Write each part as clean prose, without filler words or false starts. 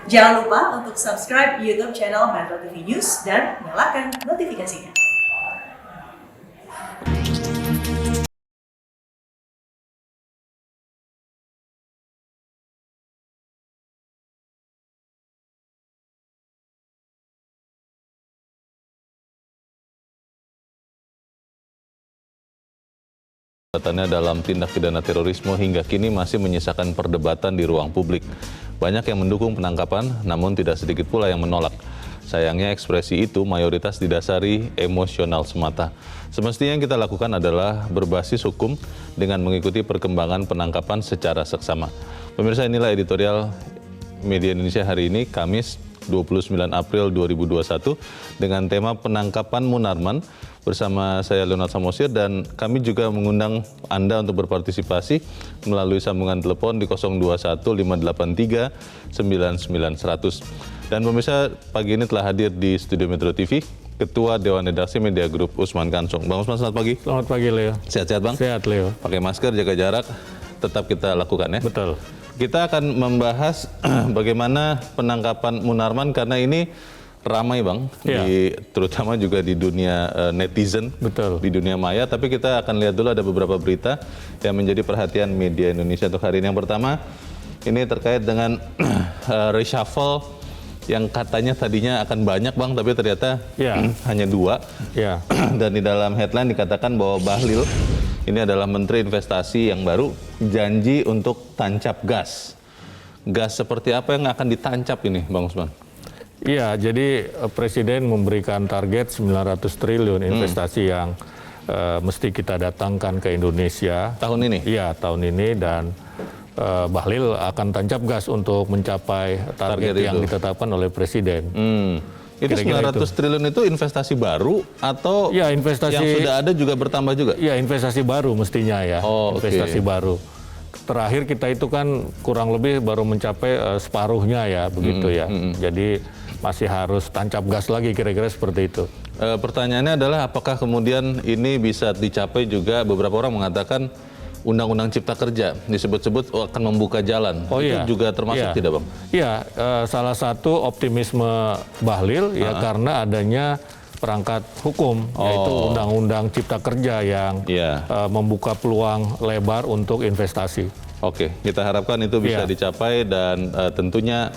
Jangan lupa untuk subscribe YouTube channel Metro TV News dan nyalakan notifikasinya. Dalam tindak pidana terorisme hingga kini masih menyisakan perdebatan di ruang publik. Banyak yang mendukung penangkapan, namun tidak sedikit pula yang menolak. Sayangnya ekspresi itu mayoritas didasari emosional semata. Semestinya yang kita lakukan adalah berbasis hukum dengan mengikuti perkembangan penangkapan secara seksama. Pemirsa, inilah editorial Media Indonesia hari ini, Kamis 29 April 2021, dengan tema penangkapan Munarman. Bersama saya Leonard Samosir, dan kami juga mengundang Anda untuk berpartisipasi melalui sambungan telepon di 021-583-9900. Dan pemirsa, pagi ini telah hadir di Studio Metro TV Ketua Dewan Redaksi Media Group Usman Kansong. Bang Usman, selamat pagi. Selamat pagi, Leo. Sehat-sehat, Bang? Sehat, Leo. Pakai masker, jaga jarak, tetap kita lakukan ya. Betul. Kita akan membahas bagaimana penangkapan Munarman, karena ini ramai, Bang, ya, terutama juga di dunia netizen, betul, di dunia maya. Tapi kita akan lihat dulu ada beberapa berita yang menjadi perhatian media Indonesia untuk hari ini. Yang pertama, ini terkait dengan reshuffle yang katanya tadinya akan banyak, Bang, tapi ternyata hanya 2. Ya. Dan di dalam headline dikatakan bahwa Bahlil, ini adalah Menteri Investasi yang baru, janji untuk tancap gas. Gas seperti apa yang akan ditancap ini, Bang Usman? Iya, jadi Presiden memberikan target 900 triliun investasi yang mesti kita datangkan ke Indonesia. Tahun ini? Iya, tahun ini, dan Bahlil akan tancap gas untuk mencapai target yang ditetapkan oleh Presiden. Itu 900 triliun itu investasi baru atau ya, investasi yang sudah ada juga bertambah juga? Iya, investasi baru mestinya ya, investasi baru. Terakhir kita itu kan kurang lebih baru mencapai separuhnya ya, begitu ya. Jadi masih harus tancap gas lagi, kira-kira seperti itu. Pertanyaannya adalah apakah kemudian ini bisa dicapai juga, beberapa orang mengatakan Undang-Undang Cipta Kerja disebut-sebut akan membuka jalan. Itu juga termasuk tidak, Bang? Iya, salah satu optimisme Bahlil ya karena adanya perangkat hukum, yaitu Undang-Undang Cipta Kerja yang membuka peluang lebar untuk investasi. Oke, kita harapkan itu bisa dicapai, dan tentunya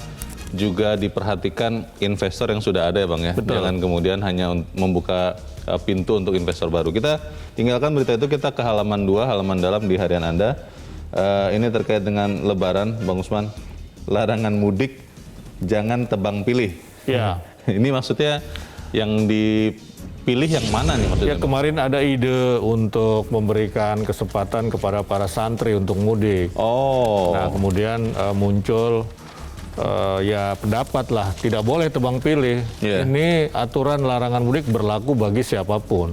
juga diperhatikan investor yang sudah ada ya, Bang ya. Betul. Jangan kemudian hanya membuka pintu untuk investor baru. Kita tinggalkan berita itu, kita ke halaman 2, halaman dalam di harian Anda. Ini terkait dengan Lebaran, Bang Usman. Larangan mudik, jangan tebang pilih. Ya. Ini maksudnya yang dipilih yang mana nih maksudnya? Ya, kemarin ada ide untuk memberikan kesempatan kepada para santri untuk mudik. Nah, kemudian muncul ya pendapat lah, tidak boleh tebang pilih. Ini aturan larangan mudik berlaku bagi siapapun.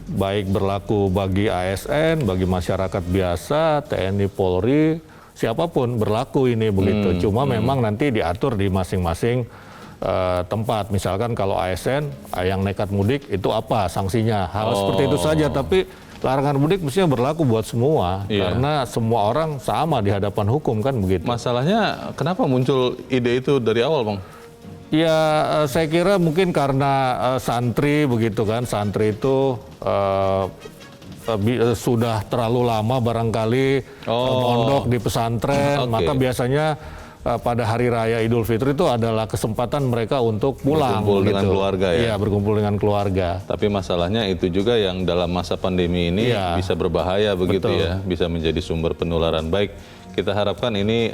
Baik berlaku bagi ASN, bagi masyarakat biasa, TNI, Polri, siapapun berlaku ini begitu. Cuma memang nanti diatur di masing-masing tempat. Misalkan kalau ASN yang nekat mudik itu apa sanksinya? Hal seperti itu saja. Tapi larangan mudik mestinya berlaku buat semua, karena semua orang sama di hadapan hukum, kan begitu. Masalahnya kenapa muncul ide itu dari awal, Bang? Ya, saya kira mungkin karena santri begitu kan, santri itu sudah terlalu lama barangkali mondok di pesantren, maka biasanya pada hari raya Idul Fitri itu adalah kesempatan mereka untuk pulang. Berkumpul dengan keluarga ya? Iya, berkumpul dengan keluarga. Tapi masalahnya itu juga yang dalam masa pandemi ini bisa berbahaya begitu ya, bisa menjadi sumber penularan. Baik, kita harapkan ini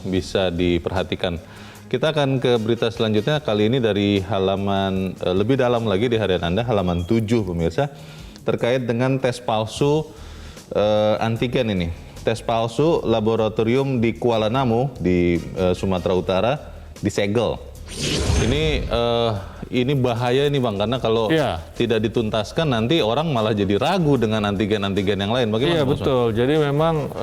bisa diperhatikan. Kita akan ke berita selanjutnya, kali ini dari halaman lebih dalam lagi di harian Anda, halaman 7 pemirsa, terkait dengan tes palsu antigen ini. Tes palsu laboratorium di Kuala Namu di Sumatera Utara disegel. Ini bahaya ini, Bang, karena kalau tidak dituntaskan nanti orang malah jadi ragu dengan antigen-antigen yang lain. Bagaimana? Iya, betul. Jadi memang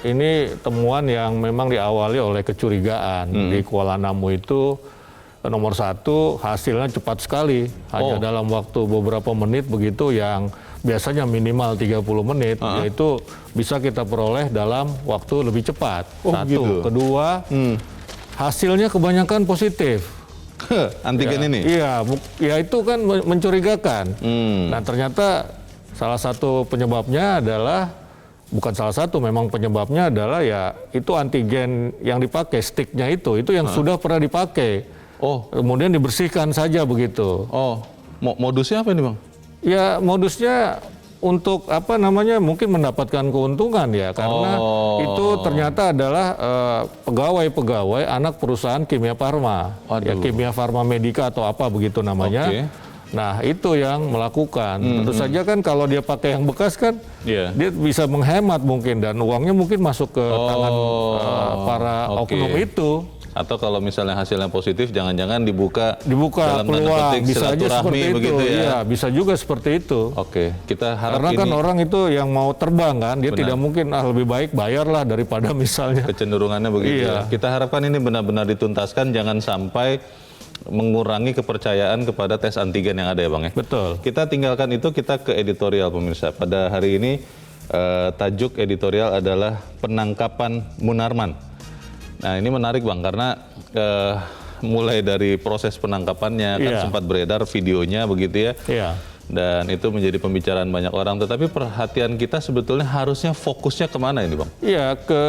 ini temuan yang memang diawali oleh kecurigaan. Di Kuala Namu itu nomor 1 hasilnya cepat sekali, hanya dalam waktu beberapa menit begitu, yang biasanya minimal 30 menit, yaitu bisa kita peroleh dalam waktu lebih cepat. Satu. Gitu. Kedua, hasilnya kebanyakan positif. Antigen ini? Iya, ya itu kan mencurigakan. Nah ternyata salah satu penyebabnya adalah, bukan salah satu, memang penyebabnya adalah ya itu antigen yang dipakai, sticknya itu yang sudah pernah dipakai. Oh. Kemudian dibersihkan saja begitu. Oh, modusnya apa ini Bang? Ya modusnya untuk mungkin mendapatkan keuntungan ya, karena itu ternyata adalah pegawai-pegawai anak perusahaan Kimia Farma, ya Kimia Farma Medica atau apa begitu namanya. Okay. Nah itu yang melakukan. Tentu saja kan kalau dia pakai yang bekas kan, dia bisa menghemat mungkin, dan uangnya mungkin masuk ke tangan para oknum itu. Atau kalau misalnya hasilnya positif, jangan-jangan dibuka dalam tanda peluang, petik bisa aja seperti begitu itu. ya. Iya, bisa juga seperti itu. Oke, kita harap karena kan ini orang itu yang mau terbang kan, dia tidak mungkin lebih baik bayarlah daripada misalnya. kecenderungannya begitu. Iya. Ya. Kita harapkan ini benar-benar dituntaskan, jangan sampai mengurangi kepercayaan kepada tes antigen yang ada ya Bang ya. Betul. Kita tinggalkan itu, kita ke editorial pemirsa. Pada hari ini tajuk editorial adalah penangkapan Munarman. Nah ini menarik Bang, karena mulai dari proses penangkapannya kan sempat beredar videonya begitu ya. Iya. Dan itu menjadi pembicaraan banyak orang. Tetapi perhatian kita sebetulnya harusnya fokusnya kemana ini Bang? Iya, ke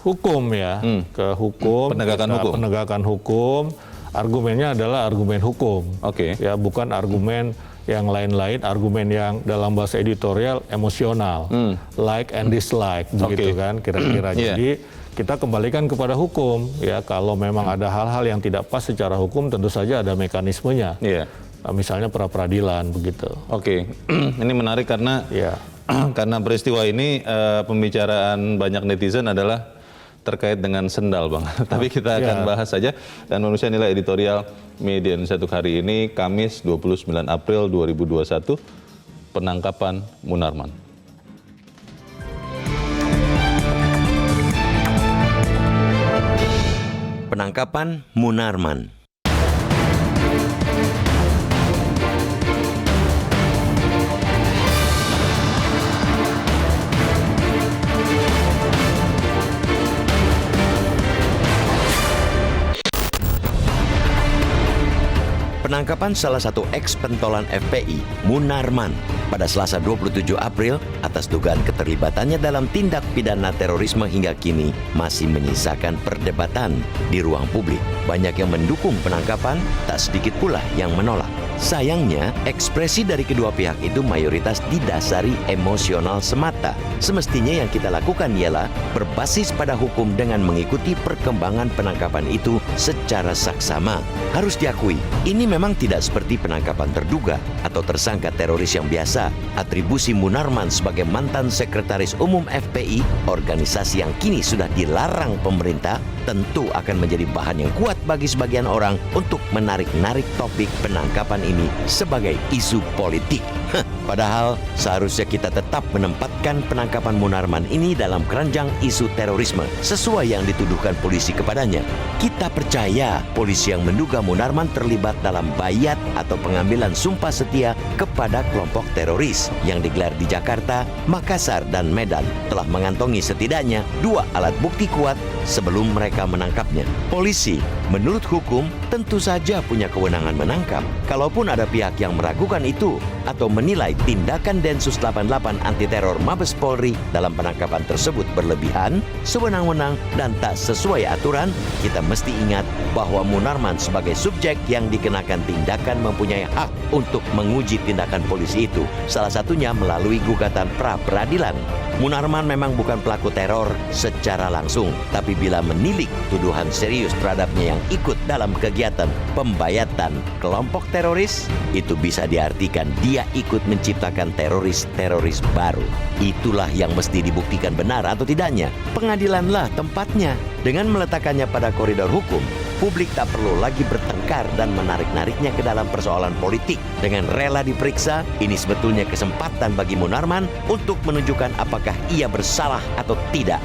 hukum ya. Ke hukum. Penegakan hukum. Argumennya adalah argumen hukum. Oke. Ya, bukan argumen yang lain-lain, argumen yang dalam bahasa editorial emosional. Like and dislike begitu kan kira-kira. Jadi kita kembalikan kepada hukum ya, kalau memang ada hal-hal yang tidak pas secara hukum tentu saja ada mekanismenya. Nah, misalnya pra peradilan begitu. Oke. Ini menarik karena karena peristiwa ini pembicaraan banyak netizen adalah terkait dengan sendal Bang. Tapi kita akan bahas saja, dan manusia nilai editorial Media Indonesia untuk hari ini Kamis 29 April 2021, penangkapan Munarman. Penangkapan Munarman. Penangkapan salah satu eks-pentolan FPI, Munarman, pada Selasa 27 April atas dugaan keterlibatannya dalam tindak pidana terorisme hingga kini masih menyisakan perdebatan di ruang publik. Banyak yang mendukung penangkapan, tak sedikit pula yang menolak. Sayangnya, ekspresi dari kedua pihak itu mayoritas didasari emosional semata. Semestinya yang kita lakukan ialah berbasis pada hukum dengan mengikuti perkembangan penangkapan itu secara saksama. Harus diakui, ini memang tidak seperti penangkapan terduga atau tersangka teroris yang biasa. Atribusi Munarman sebagai mantan sekretaris umum FPI, organisasi yang kini sudah dilarang pemerintah, tentu akan menjadi bahan yang kuat bagi sebagian orang untuk menarik-narik topik penangkapan ini sebagai isu politik. Padahal seharusnya kita tetap menempatkan penangkapan Munarman ini dalam keranjang isu terorisme sesuai yang dituduhkan polisi kepadanya. Kita percaya polisi yang menduga Munarman terlibat dalam bayat atau pengambilan sumpah setia kepada kelompok teroris yang digelar di Jakarta, Makassar, dan Medan telah mengantongi setidaknya 2 alat bukti kuat sebelum mereka menangkapnya. Polisi, menurut hukum, tentu saja punya kewenangan menangkap. Kalaupun ada pihak yang meragukan itu atau menilai tindakan Densus 88 anti teror Mabes Polri dalam penangkapan tersebut berlebihan, sewenang-wenang, dan tak sesuai aturan, kita mesti ingat bahwa Munarman sebagai subjek yang dikenakan tindakan mempunyai hak untuk menguji tindakan polisi itu, salah satunya melalui gugatan pra peradilan. Munarman memang bukan pelaku teror secara langsung, tapi bila menilik tuduhan serius terhadapnya yang ikut dalam kegiatan pembayatan kelompok teroris, itu bisa diartikan dia ikut menciptakan teroris-teroris baru. Itulah yang mesti dibuktikan benar atau tidaknya. Pengadilanlah tempatnya. Dengan meletakkannya pada koridor hukum, publik tak perlu lagi bertengkar dan menarik-nariknya ke dalam persoalan politik. Dengan rela diperiksa, ini sebetulnya kesempatan bagi Munarman untuk menunjukkan apakah ia bersalah atau tidak.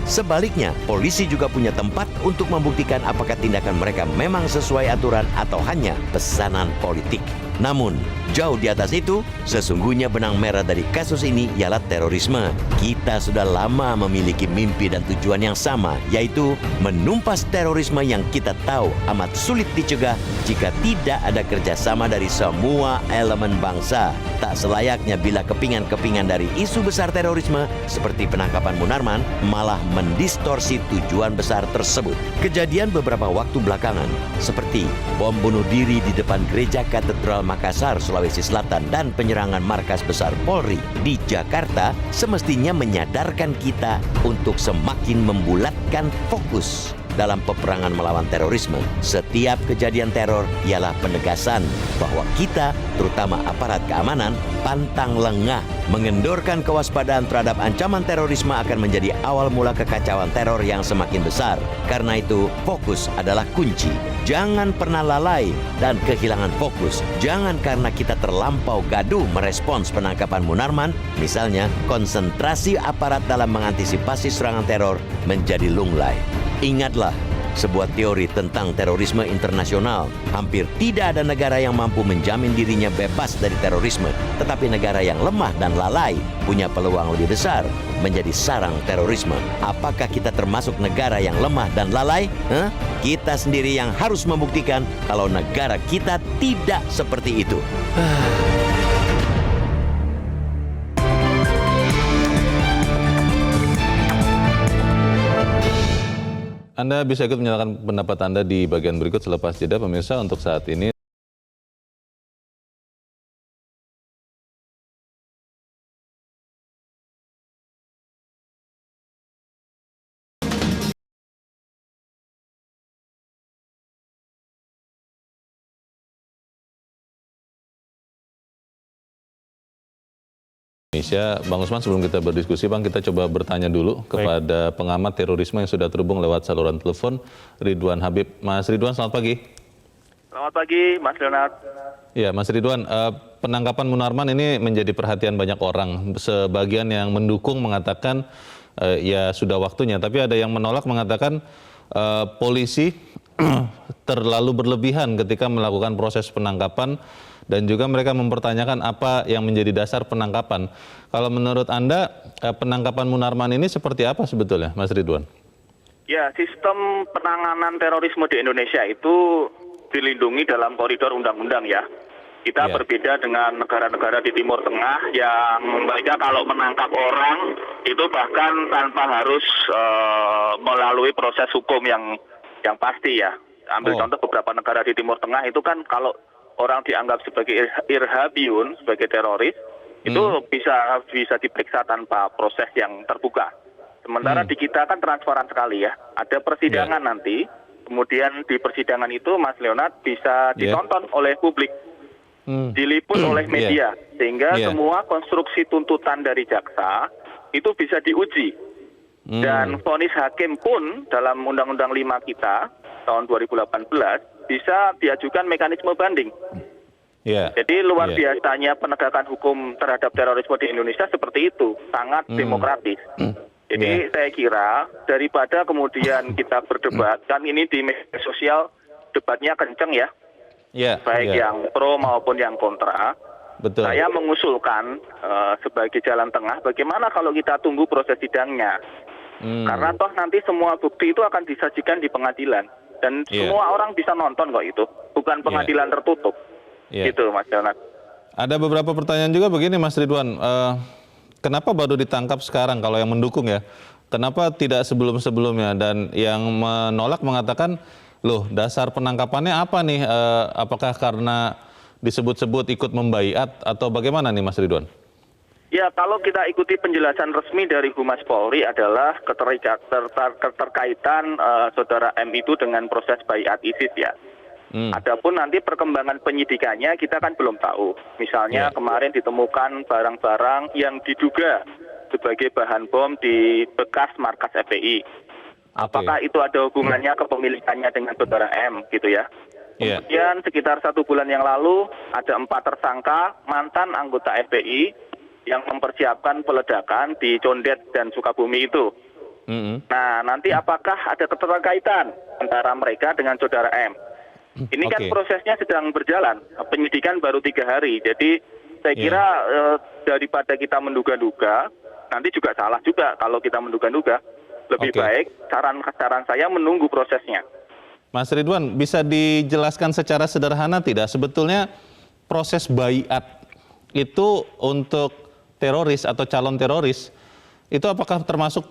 Sebaliknya, polisi juga punya tempat untuk membuktikan apakah tindakan mereka memang sesuai aturan atau hanya pesanan politik. Namun, jauh di atas itu, sesungguhnya benang merah dari kasus ini ialah terorisme. Kita sudah lama memiliki mimpi dan tujuan yang sama, yaitu menumpas terorisme yang kita tahu amat sulit dicegah jika tidak ada kerjasama dari semua elemen bangsa. Tak selayaknya bila kepingan-kepingan dari isu besar terorisme seperti penangkapan Munarman malah mendistorsi tujuan besar tersebut. Kejadian beberapa waktu belakangan, seperti bom bunuh diri di depan gereja Katedral Makassar, Sulawesi Selatan, dan penyerangan markas besar Polri di Jakarta, semestinya menyadarkan kita untuk semakin membulatkan fokus dalam peperangan melawan terorisme. Setiap kejadian teror ialah penegasan bahwa kita, terutama aparat keamanan, pantang lengah. Mengendorkan kewaspadaan terhadap ancaman terorisme akan menjadi awal mula kekacauan teror yang semakin besar. Karena itu, fokus adalah kunci. Jangan pernah lalai dan kehilangan fokus. Jangan karena kita terlampau gaduh merespons penangkapan Munarman, misalnya konsentrasi aparat dalam mengantisipasi serangan teror menjadi lunglai. Ingatlah, sebuah teori tentang terorisme internasional. Hampir tidak ada negara yang mampu menjamin dirinya bebas dari terorisme. Tetapi negara yang lemah dan lalai punya peluang lebih besar menjadi sarang terorisme. Apakah kita termasuk negara yang lemah dan lalai? Kita sendiri yang harus membuktikan kalau negara kita tidak seperti itu. Anda bisa ikut menyatakan pendapat Anda di bagian berikut selepas jeda, pemirsa. Untuk saat ini, Indonesia. Bang Usman, sebelum kita berdiskusi, Bang, kita coba bertanya dulu kepada pengamat terorisme yang sudah terhubung lewat saluran telepon, Ridwan Habib. Mas Ridwan, selamat pagi. Selamat pagi, Mas Leonard. Ya, Mas Ridwan, penangkapan Munarman ini menjadi perhatian banyak orang. Sebagian yang mendukung mengatakan ya sudah waktunya, tapi ada yang menolak mengatakan polisi terlalu berlebihan ketika melakukan proses penangkapan, dan juga mereka mempertanyakan apa yang menjadi dasar penangkapan. Kalau menurut Anda, penangkapan Munarman ini seperti apa sebetulnya, Mas Ridwan? Ya, sistem penanganan terorisme di Indonesia itu dilindungi dalam koridor undang-undang ya. Kita berbeda dengan negara-negara di Timur Tengah yang mereka kalau menangkap orang itu bahkan tanpa harus melalui proses hukum yang pasti ya. Ambil contoh beberapa negara di Timur Tengah itu kan kalau orang dianggap sebagai irhabiun, sebagai teroris, itu bisa diperiksa tanpa proses yang terbuka. Sementara di kita kan transparan sekali ya. Ada persidangan nanti, kemudian di persidangan itu Mas Leonard bisa ditonton oleh publik, diliput oleh media, sehingga semua konstruksi tuntutan dari jaksa itu bisa diuji. Dan vonis hakim pun dalam Undang-Undang 5 kita tahun 2018 bisa diajukan mekanisme banding. Jadi luar biasanya penegakan hukum terhadap terorisme di Indonesia seperti itu, sangat demokratis. Jadi saya kira daripada kemudian kita berdebat, kan ini di media sosial debatnya kenceng ya, baik yang pro maupun yang kontra. Betul. Saya mengusulkan sebagai jalan tengah, bagaimana kalau kita tunggu proses sidangnya? Karena toh nanti semua bukti itu akan disajikan di pengadilan. Dan semua orang bisa nonton kok itu, bukan pengadilan tertutup. Gitu Mas Donat. Ada beberapa pertanyaan juga begini Mas Ridwan, kenapa baru ditangkap sekarang kalau yang mendukung ya? Kenapa tidak sebelum-sebelumnya? Dan yang menolak mengatakan, loh dasar penangkapannya apa nih? Apakah karena disebut-sebut ikut membaiat atau bagaimana nih Mas Ridwan? Ya, kalau kita ikuti penjelasan resmi dari Humas Polri adalah keterkaitan saudara M itu dengan proses baiat ISIS ya. Adapun nanti perkembangan penyidikannya kita kan belum tahu. Misalnya kemarin ditemukan barang-barang yang diduga sebagai bahan bom di bekas markas FPI. Apakah itu ada hubungannya kepemilikannya dengan saudara M gitu ya. Kemudian sekitar 1 bulan yang lalu ada 4 tersangka mantan anggota FPI yang mempersiapkan peledakan di Condet dan Sukabumi itu. Nah, nanti apakah ada keterkaitan antara mereka dengan saudara M? Ini kan Oke. prosesnya sedang berjalan, penyidikan baru 3 hari. Jadi saya kira daripada kita menduga-duga, nanti juga salah juga kalau kita menduga-duga. Lebih Oke. baik saran saya menunggu prosesnya. Mas Ridwan, bisa dijelaskan secara sederhana tidak sebetulnya proses baiat itu untuk teroris atau calon teroris itu apakah termasuk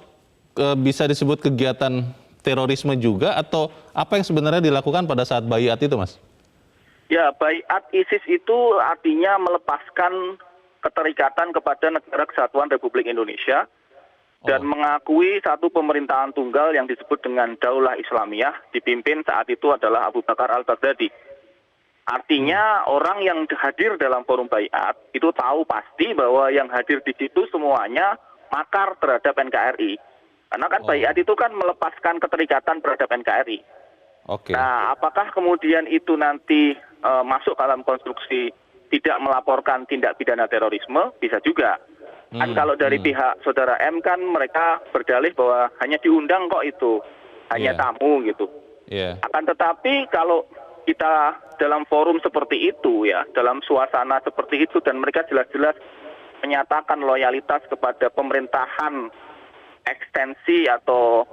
bisa disebut kegiatan terorisme juga atau apa yang sebenarnya dilakukan pada saat baiat itu, Mas? Ya, baiat ISIS itu artinya melepaskan keterikatan kepada Negara Kesatuan Republik Indonesia dan mengakui satu pemerintahan tunggal yang disebut dengan Daulah Islamiyah, dipimpin saat itu adalah Abu Bakar al-Baghdadi. Artinya orang yang hadir dalam forum baiat itu tahu pasti bahwa yang hadir di situ semuanya makar terhadap NKRI. Karena kan baiat itu kan melepaskan keterikatan terhadap NKRI. Oke. Nah, apakah kemudian itu nanti masuk dalam konstruksi tidak melaporkan tindak pidana terorisme? Bisa juga. Kan kalau dari pihak saudara M kan mereka berdalih bahwa hanya diundang kok itu, hanya tamu gitu. Akan tetapi kalau kita dalam forum seperti itu ya, dalam suasana seperti itu dan mereka jelas-jelas menyatakan loyalitas kepada pemerintahan ekstensi atau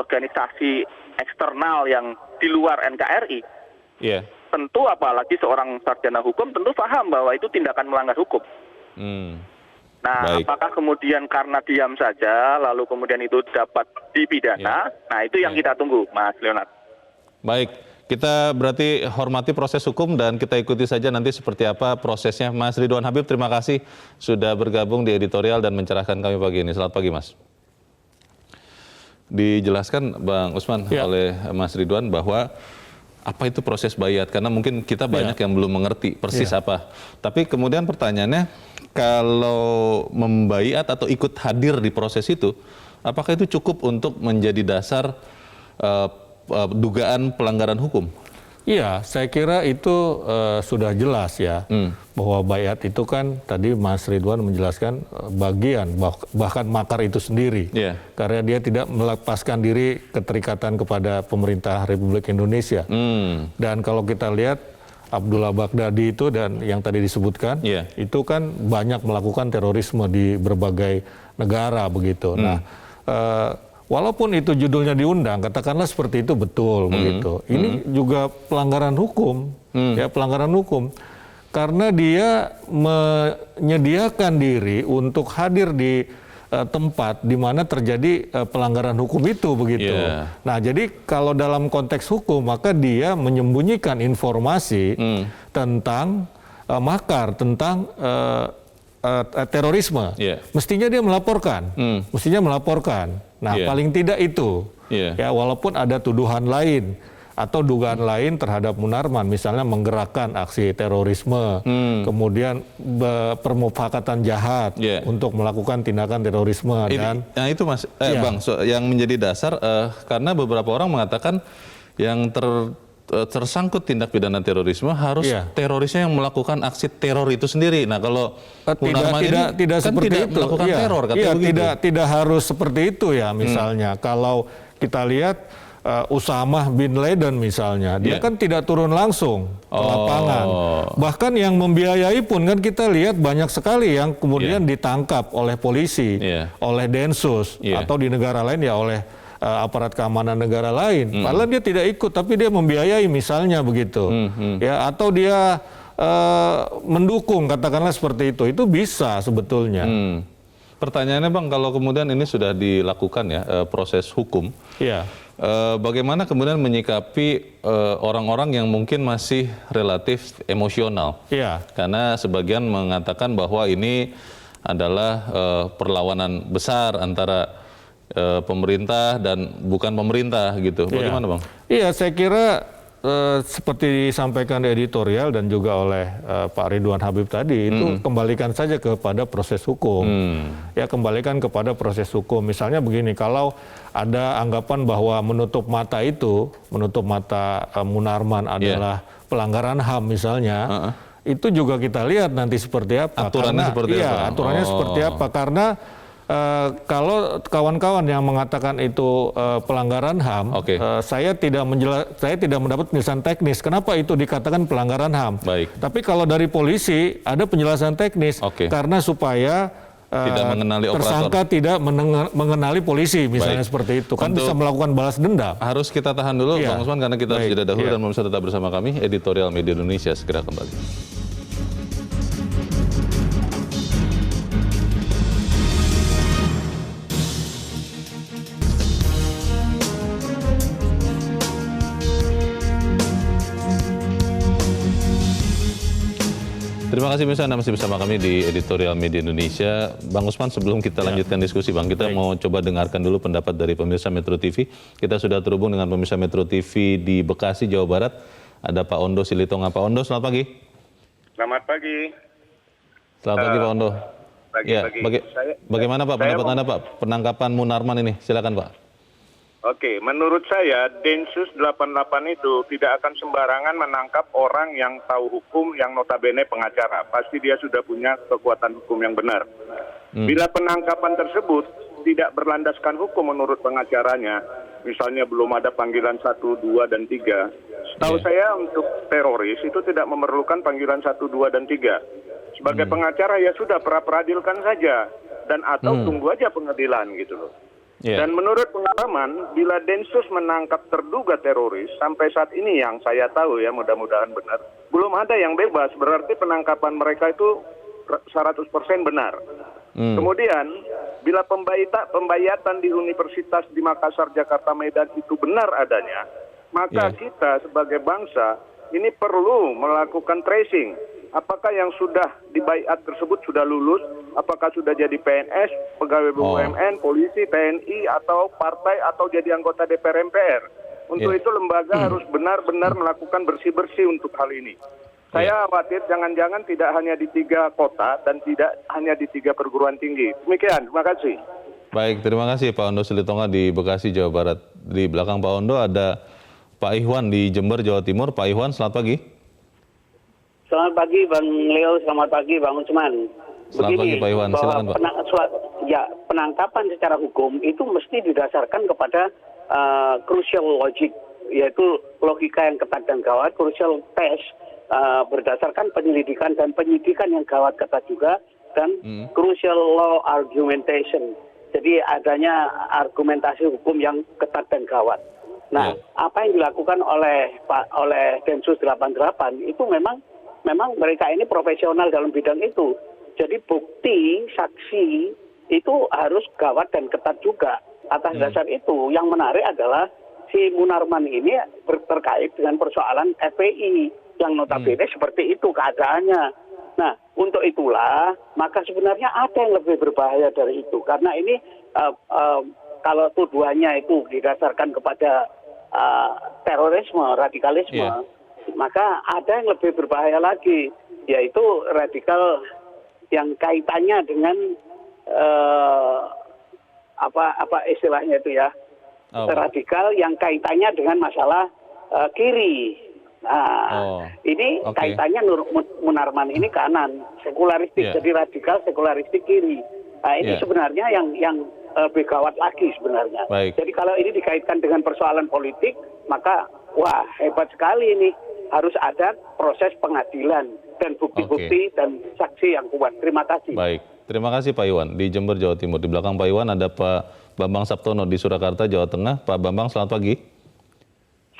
organisasi eksternal yang di luar NKRI. Tentu apalagi seorang sarjana hukum tentu paham bahwa itu tindakan melanggar hukum. Nah, Baik. apakah kemudian karena diam saja lalu kemudian itu dapat dipidana? Nah, itu yang kita tunggu, Mas Leonard. Baik, kita berarti hormati proses hukum dan kita ikuti saja nanti seperti apa prosesnya. Mas Ridwan Habib, terima kasih sudah bergabung di editorial dan mencerahkan kami pagi ini. Selamat pagi, Mas. Dijelaskan Bang Usman oleh Mas Ridwan bahwa apa itu proses baiat, karena mungkin kita banyak yang belum mengerti persis apa. Tapi kemudian pertanyaannya, kalau membaiat atau ikut hadir di proses itu, apakah itu cukup untuk menjadi dasar dugaan pelanggaran hukum? Iya, saya kira itu sudah jelas ya, bahwa baiat itu kan tadi Mas Ridwan menjelaskan bagian, bahkan makar itu sendiri. Karena dia tidak melepaskan diri keterikatan kepada pemerintah Republik Indonesia. Dan kalau kita lihat Abdullah Baghdadi itu dan yang tadi disebutkan, itu kan banyak melakukan terorisme di berbagai negara begitu. Nah, walaupun itu judulnya diundang, katakanlah seperti itu betul begitu. Ini juga pelanggaran hukum, ya pelanggaran hukum, karena dia menyediakan diri untuk hadir di tempat di mana terjadi pelanggaran hukum itu begitu. Nah, jadi kalau dalam konteks hukum maka dia menyembunyikan informasi tentang makar, tentang terorisme. Mestinya dia melaporkan, Nah, paling tidak itu, ya walaupun ada tuduhan lain atau dugaan lain terhadap Munarman, misalnya menggerakkan aksi terorisme, kemudian permufakatan jahat untuk melakukan tindakan terorisme. Nah itu Mas, Bang, yang menjadi dasar karena beberapa orang mengatakan yang tersangkut tindak pidana terorisme harus terorisnya yang melakukan aksi teror itu sendiri. Nah kalau Munarman tidak kan seperti tidak itu. melakukan teror, katanya begitu. Tidak harus seperti itu ya. Misalnya kalau kita lihat Usamah bin Laden misalnya, dia kan tidak turun langsung ke lapangan. Bahkan yang membiayai pun kan kita lihat banyak sekali yang kemudian ditangkap oleh polisi, oleh Densus, atau di negara lain ya oleh aparat keamanan negara lain. Padahal dia tidak ikut, tapi dia membiayai misalnya begitu. Ya, atau dia mendukung, katakanlah seperti itu bisa sebetulnya. Pertanyaannya Bang, kalau kemudian ini sudah dilakukan ya proses hukum, bagaimana kemudian menyikapi orang-orang yang mungkin masih relatif emosional? Karena sebagian mengatakan bahwa ini adalah perlawanan besar antara pemerintah dan bukan pemerintah gitu. Bagaimana Bang? Iya, saya kira seperti disampaikan di editorial dan juga oleh Pak Ridwan Habib tadi, itu kembalikan saja kepada proses hukum. Ya, kembalikan kepada proses hukum. Misalnya begini, kalau ada anggapan bahwa menutup mata Munarman adalah pelanggaran HAM misalnya, itu juga kita lihat nanti seperti apa. Aturannya seperti apa? Aturannya seperti apa, karena Kalau kawan-kawan yang mengatakan itu pelanggaran HAM, Oke. saya tidak mendapat penjelasan teknis. Kenapa itu dikatakan pelanggaran HAM? Baik. Tapi kalau dari polisi ada penjelasan teknis, Oke. karena supaya Tidak mengenali operator. tersangka tidak mengenali polisi, misalnya Baik. seperti itu, kan Untuk- bisa melakukan balas dendam. Harus kita tahan dulu, Iya. Bang Usman, karena kita harus Baik, jeda dahulu iya. dan pemirsa tetap bersama kami. Editorial Media Indonesia segera kembali. Terima kasih pemirsa, Anda masih bersama kami di Editorial Media Indonesia. Bang Usman, sebelum kita lanjutkan diskusi, Bang, kita mau coba dengarkan dulu pendapat dari pemirsa Metro TV. Kita sudah terhubung dengan pemirsa Metro TV di Bekasi, Jawa Barat. Ada Pak Ondo Silitonga. Pak Ondo, selamat pagi. Selamat pagi. Selamat pagi, Pak Ondo. Pagi, Ya, pagi. bagaimana Pak pendapat mau- Anda, Pak, penangkapan Munarman ini? Silakan, Pak. Oke, menurut saya Densus 88 itu tidak akan sembarangan menangkap orang yang tahu hukum, yang notabene pengacara. Pasti dia sudah punya kekuatan hukum yang benar. Bila penangkapan tersebut tidak berlandaskan hukum menurut pengacaranya, misalnya belum ada panggilan 1, 2, dan 3. Setahu saya untuk teroris itu tidak memerlukan panggilan 1, 2, dan 3. Sebagai pengacara ya sudah pra-peradilkan saja. Dan atau tunggu aja pengadilan gitu loh. Iya. Dan menurut pengalaman, bila Densus menangkap terduga teroris, sampai saat ini yang saya tahu ya, mudah-mudahan benar, belum ada yang bebas, berarti penangkapan mereka itu 100% benar. Kemudian, bila pembayatan di Universitas di Makassar, Jakarta, Medan itu benar adanya, maka kita sebagai bangsa ini perlu melakukan tracing. Apakah yang sudah dibaiat tersebut sudah lulus? Apakah sudah jadi PNS, pegawai BUMN, polisi, TNI, atau partai, atau jadi anggota DPR MPR? Untuk itu lembaga harus benar-benar melakukan bersih-bersih untuk hal ini. Saya khawatir jangan-jangan tidak hanya di 3 kota dan tidak hanya di 3 perguruan tinggi. Demikian, terima kasih. Baik, terima kasih Pak Ondo Silitonga di Bekasi, Jawa Barat. Di belakang Pak Ondo ada Pak Ihwan di Jember, Jawa Timur. Pak Ihwan, selamat pagi. Selamat pagi Bang Leo, selamat pagi Bang Usman. Selamat pagi, Pak Iwan. bahwa Silakan, Pak. Penangkapan secara hukum itu mesti didasarkan kepada crucial logic, yaitu logika yang ketat dan gawat, crucial test berdasarkan penyelidikan dan penyidikan yang gawat ketat juga, dan crucial law argumentation. Jadi adanya argumentasi hukum yang ketat dan gawat. Nah, apa yang dilakukan oleh Densus 88 itu memang mereka ini profesional dalam bidang itu. Jadi bukti, saksi itu harus gawat dan ketat juga. Atas dasar itu, yang menarik adalah si Munarman ini terkait dengan persoalan FPI yang notabene seperti itu keadaannya. Nah, untuk itulah maka sebenarnya ada yang lebih berbahaya dari itu. Karena ini kalau tuduhannya itu didasarkan kepada terorisme, radikalisme, maka ada yang lebih berbahaya lagi, yaitu radikal yang kaitannya dengan apa istilahnya itu ya, radikal yang kaitannya dengan masalah kiri. Nah, ini kaitannya Munarman ini kanan, sekularistik, jadi radikal sekularistik kiri. Nah, ini sebenarnya yang lebih gawat lagi sebenarnya. Baik. Jadi kalau ini dikaitkan dengan persoalan politik, maka wah hebat sekali ini. Harus ada proses pengadilan dan bukti-bukti dan saksi yang kuat. Terima kasih. Baik, terima kasih Pak Iwan di Jember, Jawa Timur. Di belakang Pak Iwan ada Pak Bambang Saptono di Surakarta, Jawa Tengah. Pak Bambang, selamat pagi.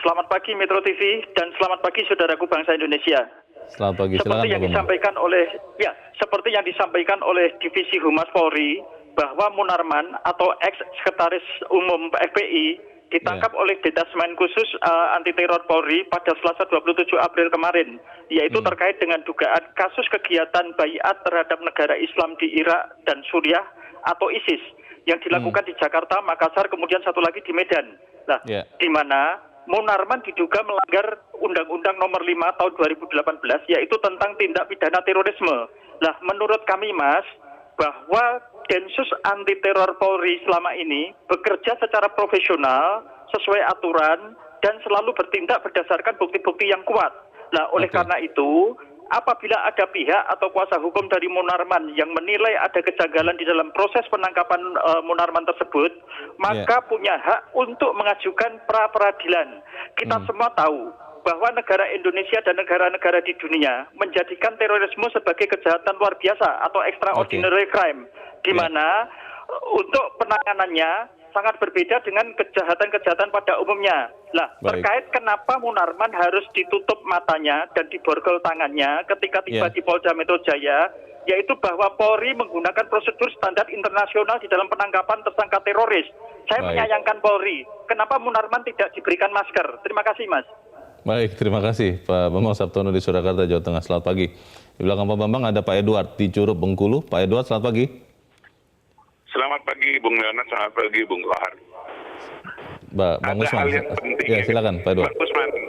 Selamat pagi Metro TV dan selamat pagi saudaraku bangsa Indonesia. Selamat pagi, silakan Seperti yang Pak Bambang. seperti yang disampaikan oleh Divisi Humas Polri bahwa Munarman atau ex-sekretaris umum FPI ditangkap oleh Detasmen Khusus Anti Teror Polri pada Selasa 27 April kemarin, yaitu terkait dengan dugaan kasus kegiatan baiat terhadap negara Islam di Irak dan Suriah atau ISIS yang dilakukan di Jakarta, Makassar, kemudian satu lagi di Medan. Nah, di mana Munarman diduga melanggar Undang-Undang Nomor 5 Tahun 2018, yaitu tentang tindak pidana terorisme. Nah, menurut kami, Mas, bahwa Densus Anti Teror Polri selama ini bekerja secara profesional, sesuai aturan, dan selalu bertindak berdasarkan bukti-bukti yang kuat. Nah, oleh karena itu, apabila ada pihak atau kuasa hukum dari Munarman yang menilai ada kejanggalan di dalam proses penangkapan Munarman tersebut, maka punya hak untuk mengajukan pra-peradilan. Kita semua tahu bahwa negara Indonesia dan negara-negara di dunia menjadikan terorisme sebagai kejahatan luar biasa atau extraordinary crime, di mana untuk penanganannya sangat berbeda dengan kejahatan-kejahatan pada umumnya. Lah, terkait kenapa Munarman harus ditutup matanya dan diborgol tangannya ketika tiba di Polda Metro Jaya, yaitu bahwa Polri menggunakan prosedur standar internasional di dalam penangkapan tersangka teroris. Saya menyayangkan Polri. Kenapa Munarman tidak diberikan masker? Terima kasih, Mas. Baik, terima kasih Pak Bambang Sabtono di Surakarta, Jawa Tengah. Selamat pagi. Di belakang Pak Bambang ada Pak Edward di Curup, Bengkulu. Pak Edward, selamat pagi. Selamat pagi Bung Leonard, selamat pagi Bung Kohar. Bang Usman. Hal yang penting. Ya, silakan Pak Edward.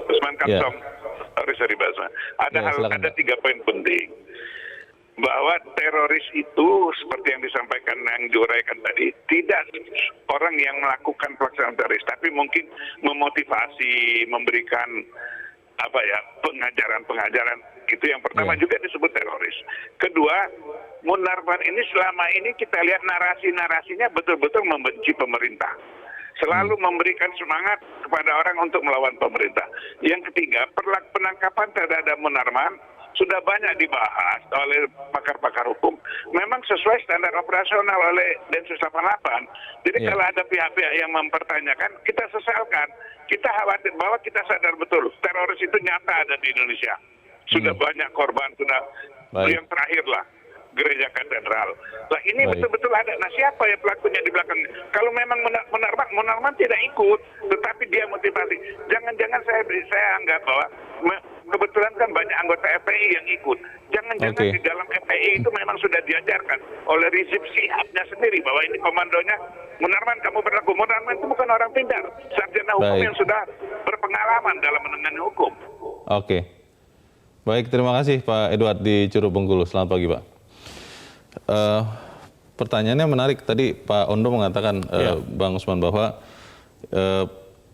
Usman Kapsom. Sorry Basma. Ada 3 poin penting. Bahwa teroris itu seperti yang disampaikan, yang diuraikan tadi, tidak orang yang melakukan pelaksanaan teroris, tapi mungkin memotivasi, memberikan pengajaran itu yang pertama juga disebut teroris. Kedua, Munarman ini selama ini kita lihat narasinya betul-betul membenci pemerintah, selalu memberikan semangat kepada orang untuk melawan pemerintah. Yang ketiga, penangkapan terhadap Munarman sudah banyak dibahas oleh pakar-pakar hukum, memang sesuai standar operasional oleh Densus 88. Jadi kalau ada pihak-pihak yang mempertanyakan, kita sesalkan. Kita khawatir bahwa kita sadar betul teroris itu nyata ada di Indonesia. Sudah banyak korban, sudah yang terakhir lah Gereja Katedral. Nah ini betul-betul ada. Nah siapa ya pelakunya di belakang? Kalau memang Munarman tidak ikut, tetapi dia motivasi. Jangan-jangan saya anggap bahwa kebetulan kan banyak anggota FPI yang ikut. Jangan-jangan di dalam FPI itu memang sudah diajarkan oleh Rizik Sihabnya sendiri bahwa ini komandonya Munarman, kamu berlaku. Munarman itu bukan orang pintar, sarjana hukum yang sudah berpengalaman dalam menangani hukum. Baik, terima kasih Pak Edward di Curug Bengkulu. Selamat pagi Pak. Pertanyaannya menarik. Tadi Pak Ondo mengatakan, Bang Usman, bahwa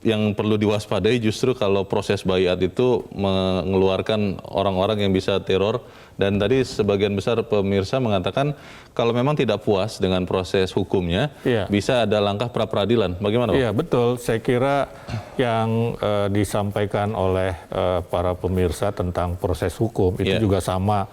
yang perlu diwaspadai justru kalau proses baiat itu mengeluarkan orang-orang yang bisa teror. Dan tadi sebagian besar pemirsa mengatakan kalau memang tidak puas dengan proses hukumnya, bisa ada langkah pra-peradilan. Bagaimana Pak? Iya betul, saya kira yang disampaikan oleh para pemirsa tentang proses hukum itu juga sama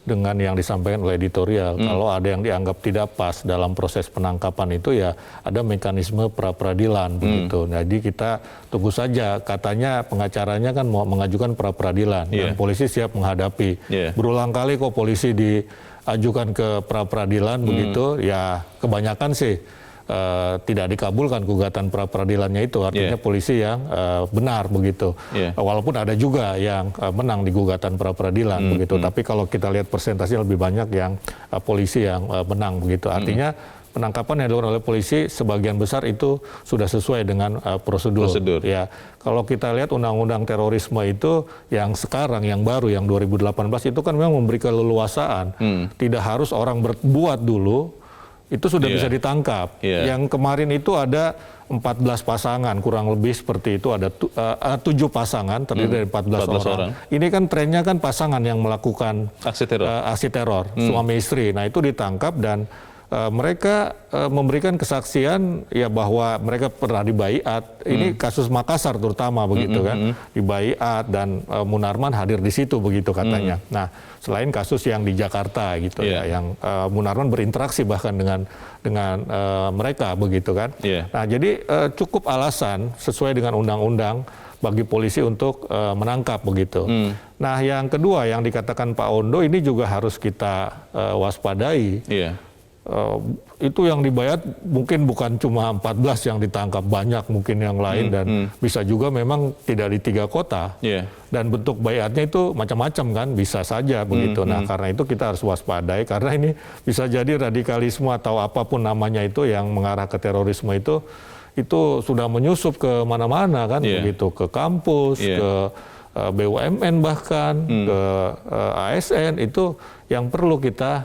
dengan yang disampaikan oleh editorial. Kalau ada yang dianggap tidak pas dalam proses penangkapan itu, ya ada mekanisme pra-peradilan begitu. Jadi kita tunggu saja. Katanya pengacaranya kan mau mengajukan pra-peradilan dan polisi siap menghadapi. Berulang kali kok polisi diajukan ke pra-peradilan begitu, ya kebanyakan sih tidak dikabulkan gugatan pra-peradilannya itu, artinya polisi yang benar begitu. Walaupun ada juga yang menang di gugatan pra-peradilan begitu, tapi kalau kita lihat persentasenya lebih banyak yang polisi yang menang begitu. Artinya penangkapan yang dilakukan oleh polisi sebagian besar itu sudah sesuai dengan prosedur. Ya, kalau kita lihat undang-undang terorisme itu yang sekarang, yang baru, yang 2018 itu kan memang memberi keleluasaan. Tidak harus orang berbuat dulu itu sudah bisa ditangkap. Yang kemarin itu ada 14 pasangan, kurang lebih seperti itu, ada 7 pasangan terdiri dari 14 orang. Ini kan trennya kan pasangan yang melakukan aksi teror suami istri. Nah itu ditangkap dan mereka memberikan kesaksian ya bahwa mereka pernah dibaiat. Ini kasus Makassar terutama begitu kan, dibaiat dan Munarman hadir di situ begitu katanya. Nah selain kasus yang di Jakarta gitu ya, yang Munarman berinteraksi bahkan dengan mereka begitu kan. Nah jadi cukup alasan sesuai dengan undang-undang bagi polisi untuk menangkap begitu. Nah yang kedua yang dikatakan Pak Ondo ini juga harus kita waspadai. Itu yang dibayar mungkin bukan cuma 14 yang ditangkap, banyak mungkin yang lain dan bisa juga memang tidak di 3 kota. Dan bentuk bayatnya itu macam-macam kan, bisa saja begitu. Nah karena itu kita harus waspadai karena ini bisa jadi radikalisme atau apapun namanya itu yang mengarah ke terorisme itu sudah menyusup ke mana-mana kan, begitu, ke kampus, ke BUMN bahkan, ke ASN, itu yang perlu kita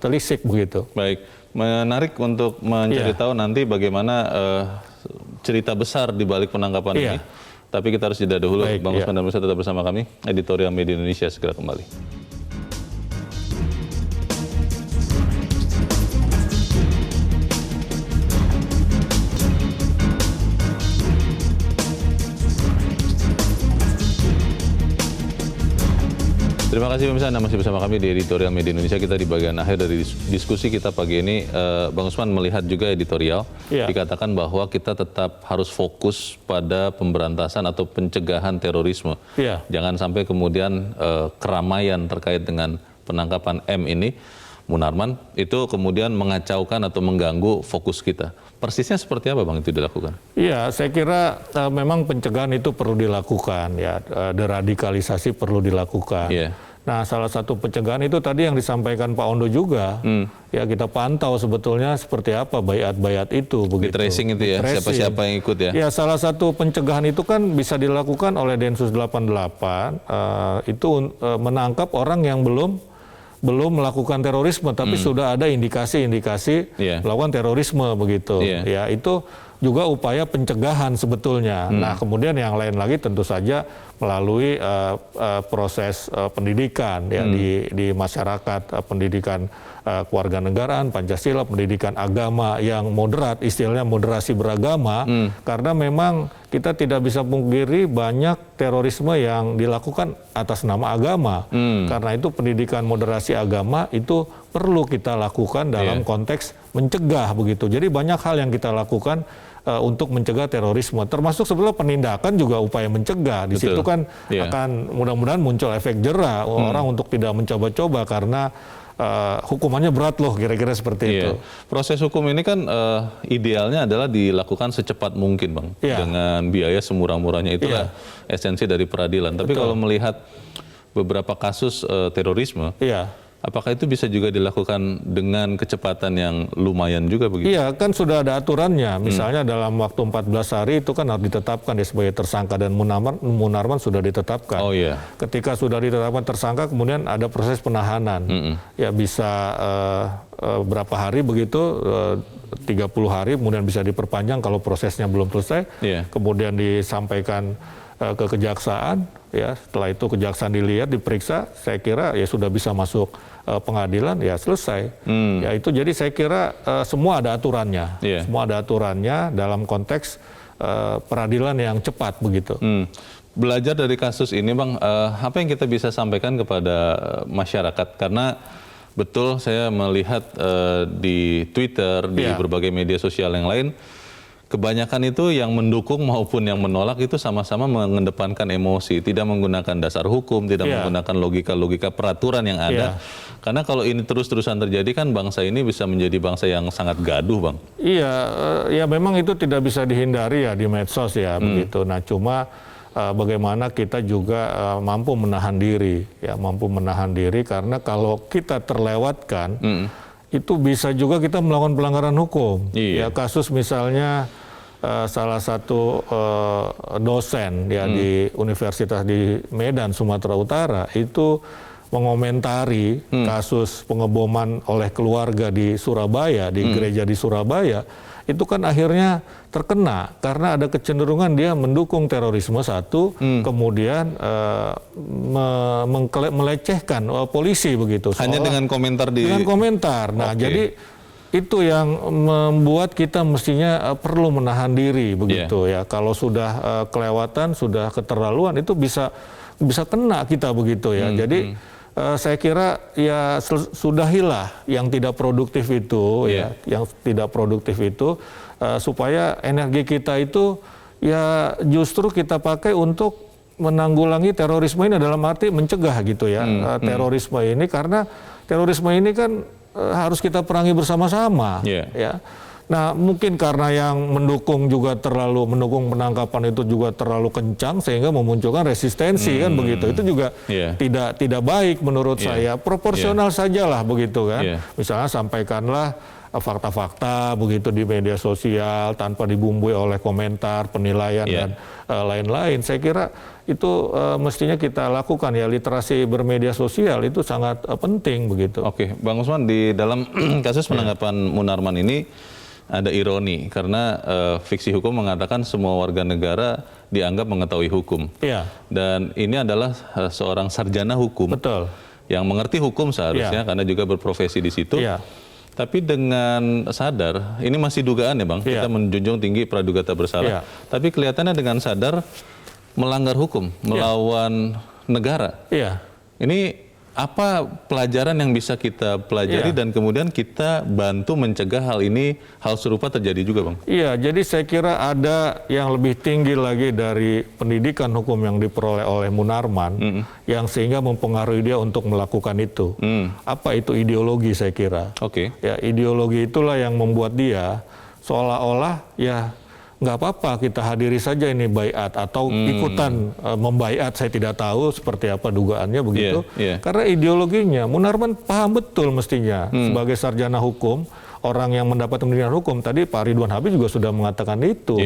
telisik begitu. Baik, menarik untuk mencari tahu nanti bagaimana cerita besar di balik penangkapan ini. Tapi kita harus jeda dulu. Bang Usman dan Musa tetap bersama kami. Editorial Media Indonesia segera kembali. Terima kasih pemirsa, Anda masih bersama kami di Editorial Media Indonesia. Kita di bagian akhir dari diskusi kita pagi ini. Bang Usman melihat juga editorial, dikatakan bahwa kita tetap harus fokus pada pemberantasan atau pencegahan terorisme. Jangan sampai kemudian keramaian terkait dengan penangkapan M ini, Munarman, itu kemudian mengacaukan atau mengganggu fokus kita. Persisnya seperti apa Bang itu dilakukan? Iya, saya kira memang pencegahan itu perlu dilakukan, ya, deradikalisasi perlu dilakukan. Nah, salah satu pencegahan itu tadi yang disampaikan Pak Ondo juga, ya kita pantau sebetulnya seperti apa bayat-bayat itu. Begitu. Di tracing itu ya, siapa-siapa yang ikut ya? Ya, salah satu pencegahan itu kan bisa dilakukan oleh Densus 88, itu menangkap orang yang belum melakukan terorisme, tapi sudah ada indikasi-indikasi melakukan terorisme begitu. Ya, itu juga upaya pencegahan sebetulnya. Nah, kemudian yang lain lagi tentu saja melalui proses pendidikan ya di masyarakat, pendidikan kewarganegaraan, Pancasila, pendidikan agama yang moderat, istilahnya moderasi beragama, karena memang kita tidak bisa pungkiri banyak terorisme yang dilakukan atas nama agama. Karena itu pendidikan moderasi agama itu perlu kita lakukan dalam konteks mencegah begitu. Jadi banyak hal yang kita lakukan untuk mencegah terorisme, termasuk sebetulnya penindakan juga upaya mencegah. Di situ kan akan mudah-mudahan muncul efek jera orang untuk tidak mencoba-coba karena hukumannya berat loh, kira-kira seperti itu. Proses hukum ini kan idealnya adalah dilakukan secepat mungkin Bang, dengan biaya semurah-murahnya, itulah esensi dari peradilan. Tapi kalau melihat beberapa kasus terorisme, apakah itu bisa juga dilakukan dengan kecepatan yang lumayan juga begitu? Iya, kan sudah ada aturannya. Misalnya dalam waktu 14 hari itu kan harus ditetapkan dia sebagai tersangka, dan Munarman sudah ditetapkan. Ketika sudah ditetapkan tersangka, kemudian ada proses penahanan. Ya bisa berapa hari begitu, 30 hari, kemudian bisa diperpanjang kalau prosesnya belum selesai. Kemudian disampaikan ke kejaksaan, ya setelah itu kejaksaan dilihat, diperiksa, saya kira ya sudah bisa masuk pengadilan, ya selesai. Ya itu jadi saya kira semua ada aturannya, semua ada aturannya dalam konteks peradilan yang cepat begitu. Belajar dari kasus ini Bang, apa yang kita bisa sampaikan kepada masyarakat? Karena betul saya melihat di Twitter, di berbagai media sosial yang lain, kebanyakan itu yang mendukung maupun yang menolak itu sama-sama mengedepankan emosi, tidak menggunakan dasar hukum, tidak menggunakan logika-logika peraturan yang ada. Karena kalau ini terus-terusan terjadi kan bangsa ini bisa menjadi bangsa yang sangat gaduh Bang. Iya, ya memang itu tidak bisa dihindari ya di medsos ya begitu. Nah cuma bagaimana kita juga mampu menahan diri, ya mampu menahan diri, karena kalau kita terlewatkan itu bisa juga kita melakukan pelanggaran hukum. Ya kasus misalnya salah satu dosen ya di Universitas di Medan, Sumatera Utara itu mengomentari kasus pengeboman oleh keluarga di Surabaya, di gereja di Surabaya, itu kan akhirnya terkena karena ada kecenderungan dia mendukung terorisme satu, kemudian melecehkan polisi begitu. Hanya dengan komentar di... Dengan komentar. Nah, jadi itu yang membuat kita mestinya perlu menahan diri begitu ya. Kalau sudah kelewatan, sudah keterlaluan, itu bisa kena kita begitu ya. Jadi saya kira ya sudahilah yang tidak produktif itu ya, yang tidak produktif itu supaya energi kita itu ya justru kita pakai untuk menanggulangi terorisme ini, dalam arti mencegah gitu ya terorisme ini, karena terorisme ini kan harus kita perangi bersama-sama ya. Nah mungkin karena yang mendukung mendukung penangkapan itu juga terlalu kencang sehingga memunculkan resistensi kan begitu. Itu juga tidak baik menurut saya. Proporsional sajalah begitu kan. Misalnya sampaikanlah fakta-fakta begitu di media sosial tanpa dibumbui oleh komentar, penilaian dan lain-lain. Saya kira itu mestinya kita lakukan ya, literasi bermedia sosial itu sangat penting begitu. Oke, Bang Usman, di dalam kasus penangkapan Munarman ini ada ironi karena fiksi hukum mengatakan semua warga negara dianggap mengetahui hukum. Dan ini adalah seorang sarjana hukum. Yang mengerti hukum seharusnya karena juga berprofesi di situ. Tapi dengan sadar, ini masih dugaan ya Bang, kita menjunjung tinggi praduga tak bersalah. Tapi kelihatannya dengan sadar melanggar hukum, melawan negara. Ini apa pelajaran yang bisa kita pelajari dan kemudian kita bantu mencegah hal serupa terjadi juga, Bang? Iya, jadi saya kira ada yang lebih tinggi lagi dari pendidikan hukum yang diperoleh oleh Munarman, yang sehingga mempengaruhi dia untuk melakukan itu. Apa itu ideologi, saya kira. Ya, ideologi itulah yang membuat dia seolah-olah ya nggak apa-apa kita hadiri saja ini baiat atau ikutan membaiat, saya tidak tahu seperti apa dugaannya begitu. Karena ideologinya Munarman paham betul mestinya sebagai sarjana hukum, orang yang mendapat pendidikan hukum. Tadi Pak Ridwan Habib juga sudah mengatakan itu.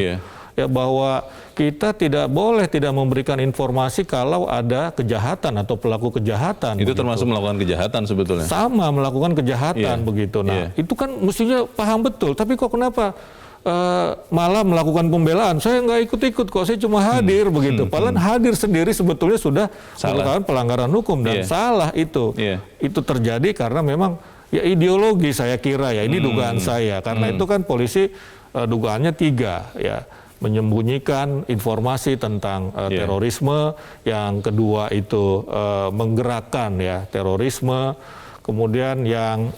Ya, bahwa kita tidak boleh tidak memberikan informasi kalau ada kejahatan atau pelaku kejahatan. Itu begitu. termasuk melakukan kejahatan sebetulnya. Sama melakukan kejahatan begitu. Nah, itu kan mestinya paham betul. Tapi kok kenapa malah melakukan pembelaan? Saya nggak ikut-ikut kok, saya cuma hadir begitu. Padahal hadir sendiri sebetulnya sudah merupakan pelanggaran hukum dan salah itu. Itu terjadi karena memang ya ideologi, saya kira ya, ini dugaan saya. Karena itu kan polisi dugaannya 3 ya. Menyembunyikan informasi tentang terorisme, yang kedua itu menggerakkan ya terorisme, kemudian yang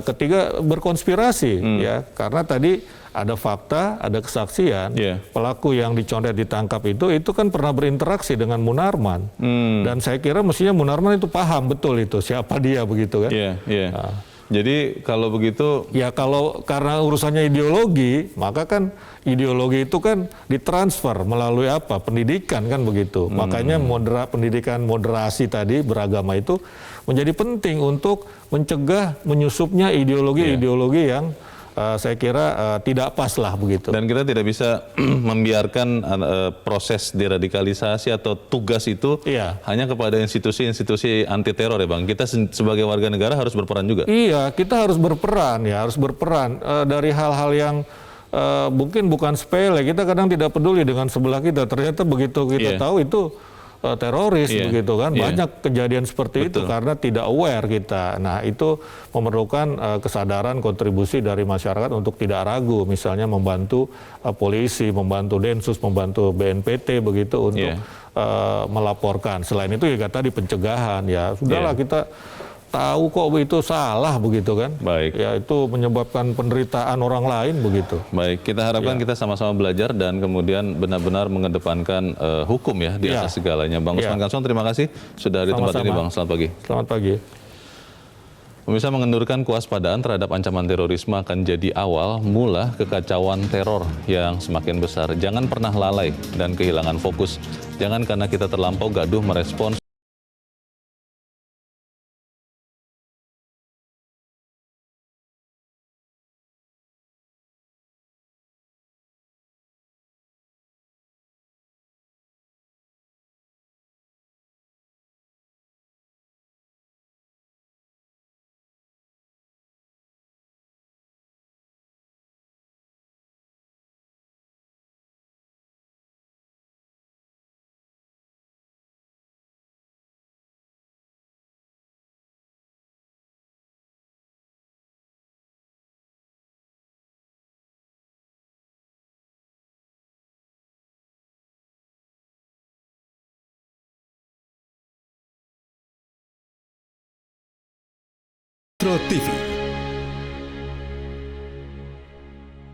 ketiga berkonspirasi ya, karena tadi ada fakta, ada kesaksian pelaku yang dicondet ditangkap itu kan pernah berinteraksi dengan Munarman, dan saya kira mestinya Munarman itu paham betul itu siapa dia begitu kan. Nah, jadi kalau begitu ya, kalau karena urusannya ideologi, maka kan ideologi itu kan ditransfer melalui apa? Pendidikan kan begitu. Makanya pendidikan moderasi tadi beragama itu menjadi penting untuk mencegah menyusupnya ideologi-ideologi yang saya kira tidak pas lah begitu. Dan kita tidak bisa membiarkan proses deradikalisasi atau tugas itu hanya kepada institusi-institusi anti teror ya, Bang. Kita sebagai warga negara harus berperan juga. Iya, kita harus berperan ya, harus berperan dari hal-hal yang mungkin bukan sepele. Kita kadang tidak peduli dengan sebelah kita. Ternyata begitu kita tahu itu teroris begitu kan. Banyak kejadian seperti itu karena tidak aware kita. Nah, itu memerlukan kesadaran, kontribusi dari masyarakat untuk tidak ragu, misalnya membantu polisi, membantu Densus, membantu BNPT begitu untuk melaporkan. Selain itu ya tadi pencegahan ya. Sudahlah kita tahu kok itu salah begitu kan. Baik. Ya, itu menyebabkan penderitaan orang lain begitu. Baik, kita harapkan kita sama-sama belajar dan kemudian benar-benar mengedepankan hukum ya di atas segalanya. Bang Usman Kansong, terima kasih sudah di tempat ini, Bang. Selamat pagi. Selamat pagi. Pemirsa, mengendurkan kewaspadaan terhadap ancaman terorisme akan jadi awal mula kekacauan teror yang semakin besar. Jangan pernah lalai dan kehilangan fokus. Jangan karena kita terlampau gaduh merespons Metro TV.